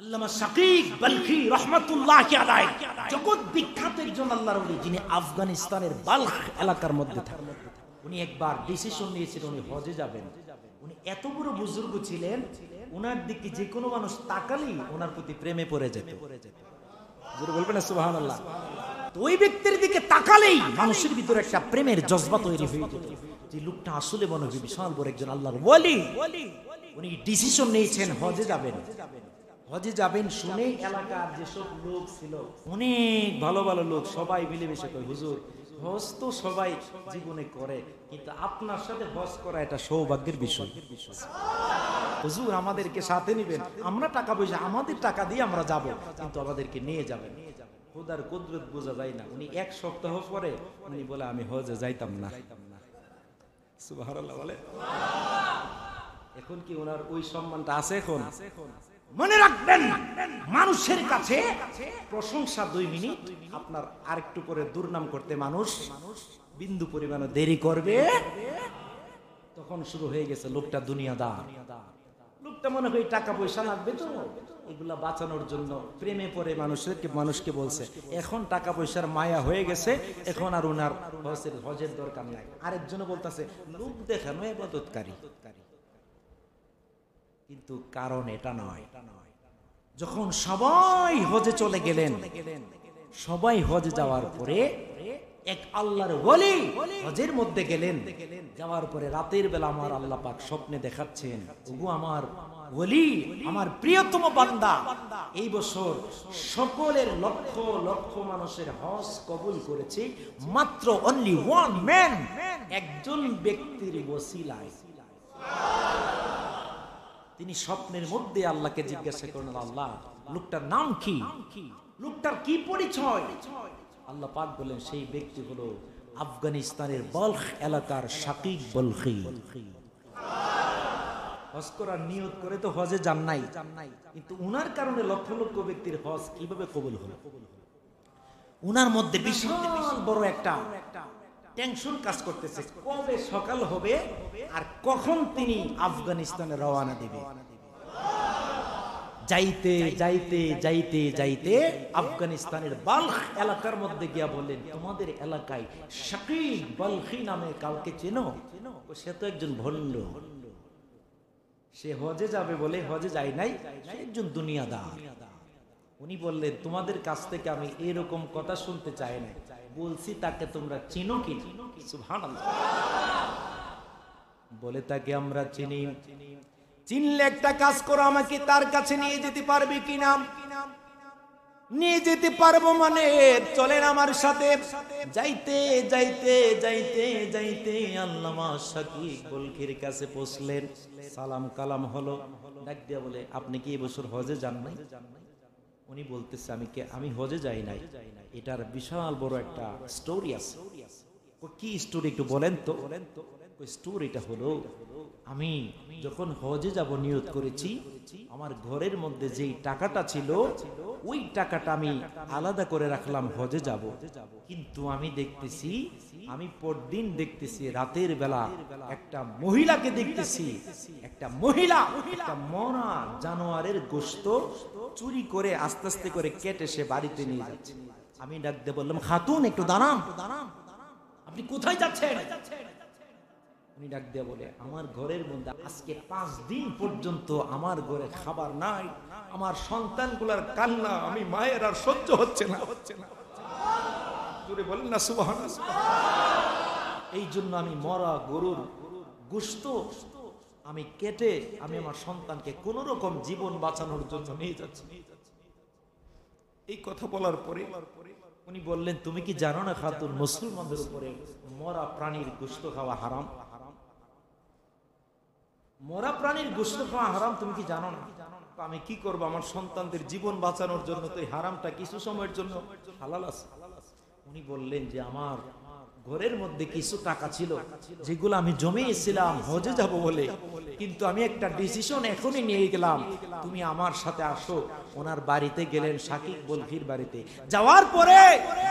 আল্লামা শাকিক Balkhi রাহমাতুল্লাহি আলাইহি জগৎ বিখ্যাত একজন আল্লাহর ওলি, যিনি আফগানিস্তানের বালখ এলাকার মধ্যে থাকেন। উনি একবার ডিসিশন নিয়েছিলেন উনি হজে যাবেন। উনি এত বড় বুজুর্গ ছিলেন, ওনার দিকে যে কোনো মানুষ তাকালেই ওনার প্রতি প্রেমে পড়ে যেত। জোরে বলবেন সুবহানাল্লাহ। তো ওই ব্যক্তির দিকে তাকালেই মানুষের ভিতরে একটা প্রেমের জজবা তৈরি হয়ে যেত, যে লোকটা আসলে মনে হয় বিশাল বড় একজন আল্লাহর ওলি। উনি ডিসিশন নিয়েছেন হজে যাবেন। হজে যাবেন শুনে এলাকার যেসব লোক ছিল, অনেক ভালো ভালো লোক, সবাই মিলেমিশে কয়, হুজুর হজ তো সবাই জীবনে করে, কিন্তু আপনার সাথে হজ করা এটা সৌভাগ্যের বিষয়। হুজুর আমাদেরকে সাথে নেবেন, আমরা টাকা পয়সা আমাদের টাকা দিয়ে আমরা যাব, কিন্তু আমাদেরকে নিয়ে যাবেন। খোদার কুদরত বোঝা যায় না। উনি এক সপ্তাহ পরে উনি বলে আমি হজে যাইতাম না। সুবহানাল্লাহ বলে। এখন কি ওনার ওই সম্মানটা আছে? এখন মনে রাখবেন, মানুষের কাছে প্রশংসা 2 মিনিট, আপনার আরেকটু পরে দুর্নাম করতে মানুষ বিন্দু পরিমাণ দেরি করবে, তখন শুরু হয়ে গেছে লোকটা দুনিয়াদার। লোকটা মনে হয় টাকা পয়সা লাগবে তো এগুলা বাঁচানোর জন্য প্রেমে পড়ে মানুষকে বলছে। এখন টাকা পয়সার মায়া হয়ে গেছে, এখন আর ওনার হজের দরকার নাই। আরেকজন বলতেছে লোক দেখানো ইবাদতকারী, কিন্তু কারণ এটা নয়। যখন সবাই হজে চলে গেলেন, সবাই হজে যাওয়ার পরে এক আল্লাহর ওলি হজের মধ্যে গেলেন। যাওয়ার পরে রাতের বেলা আমার আল্লাহ পাক স্বপ্নে দেখাচ্ছেন, ওগো আমার ওলি, আমার প্রিয়তম বান্দা, এই বছর সকলের লক্ষ লক্ষ মানুষের হজ কবুল করেছে মাত্র অনলি ওয়ান ম্যান, একজন ব্যক্তির ওসিলায়। তিনি স্বপ্নের মধ্যে আল্লাহকে জিজ্ঞাসা করলেন, আল্লাহ লোকটার নাম কি, লোকটার কি পরিচয়? আল্লাহ পাক বলেন, সেই ব্যক্তি হলো আফগানিস্তানের বালখ এলাকার শাকিক বালখি। হজ করার নিয়ত করে তো হজে যান নাই, কিন্তু উনার কারণে লক্ষ লক্ষ ব্যক্তির হজ কিভাবে কবুল হলো? উনার মধ্যে বিশাল বড় একটা টেনশন কাজ করতেছে, কবে সকাল হবে আর কখন তিনি আফগানিস্তানে রওনা দিবে। যাইতে যাইতে যাইতে যাইতে আফগানিস্তানের বালখ এলাকার মধ্যে গিয়া বললেন, তোমাদের এলাকায় শাকিক বালখি নামে কাউকে চেনো? সে তো একজন ভণ্ড, সে হজে যাবে বলে হজে যায় নাই, সে একজন দুনিয়াদার। উনি বললেন, তোমাদের কাছ থেকে আমি এরকম কথা শুনতে চাই না, বলছি তাকে তোমরা চিনো কি? সুবহানাল্লাহ। বলে তাকে আমরা চিনি। চিনলে একটা কাজ করো, আমাকে তার কাছে নিয়ে যেতে পারবে কিনা? নিয়ে যেতে পারবো মানে চলেন আমার সাথে। যাইতে যাইতে যাইতে যাইতে আল্লামা শাকিক বালখির কাছে পৌঁছলেন। সালাম কালাম হলো, ডাক দিয়া বলে, আপনি কি এবছর হজে যান নাই? উনি বলতেছে, আমি হজে যাই নাই। এটার বিশাল বড় একটা স্টোরি আছে। কি স্টোরি একটু বলেন তো? স্টোরিটা হলো, আমি যখন হজে যাব নিয়ত করেছি, আমার ঘরের মধ্যে যেই টাকাটা ছিল ওই টাকাটা আমি আলাদা করে রাখলাম হজে যাব, কিন্তু আমি দেখতেছি, আমি পরদিন দেখতেছি রাতের বেলা একটা মহিলাকে দেখতেছি, একটা মহিলা একটা মরা জানোয়ারের গোশত চুরি করে আস্তে আস্তে করে কেটে সে বাড়িতে নিয়ে যাচ্ছে। আমি ডাক দিয়ে বললাম, খাতুন একটু দাঁড়ান, আপনি কোথায় যাচ্ছেন? উনি ডাক দিয়ে বলে, আমার ঘরের মধ্যে আজকে 5 দিন পর্যন্ত আমার ঘরে খাবার নাই, আমার সন্তানগুলার কান্না আমি মায়ের আর সহ্য হচ্ছে না। জোরে বলেন না সুবহানাল্লাহ। এই জন্য আমি মরা গরুর গোশত আমি কেটে আমি আমার সন্তানকে কোন রকম জীবন বাঁচানোর জন্য নিয়ে যাচ্ছি। এই কথা বলার পরে উনি বললেন, তুমি কি জানো না খাতুন, মুসলমানদের উপরে মরা প্রাণীর গোশত খাওয়া হারাম? মরা প্রাণীর গোশত খাওয়া হারাম, তুমি কি জানো না? আমি কি করব, আমার সন্তানদের জীবন বাঁচানোর জন্য তো এই হারামটা কিছু সময়ের জন্য হালাল আছে। উনি বললেন যে আমার ঘরের মধ্যে কিছু টাকা ছিল যেগুলো আমি জমিয়েছিলাম হজে যাব বলে, কিন্তু আমি একটা ডিসিশন এখনই নিয়ে গেলাম, তুমি আমার সাথে আসো। ওনার বাড়িতে গেলেন, শাকিব বলখির বাড়িতে। যাওয়ার পরে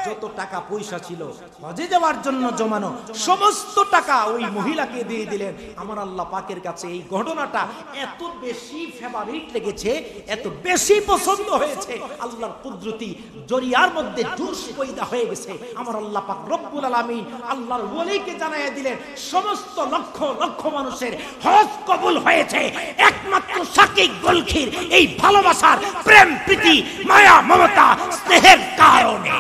যত টাকা পয়সা ছিল হজে যাওয়ার জন্য জমানো সমস্ত টাকা ওই মহিলাকে দিয়ে দিলেন। আমার আল্লাহ পাকের কাছে এই ঘটনাটা এত বেশি ফেভারিট লেগেছে, এত বেশি পছন্দ হয়েছে, আল্লাহর কুদরতি জরিয়ার মধ্যে জোশ পয়দা হয়ে গেছে। আমার আল্লাহ পাক রব্বুল আলামিন আল্লাহর ওলিকে জানায় দিলেন সমস্ত লক্ষ লক্ষ মানুষের হজ কবুল হয়েছে একমাত্র শাকিব বলখির এই ভালোবাসার, প্রেম, প্রীতি, মায়া, মমতা, স্নেহের কারণে।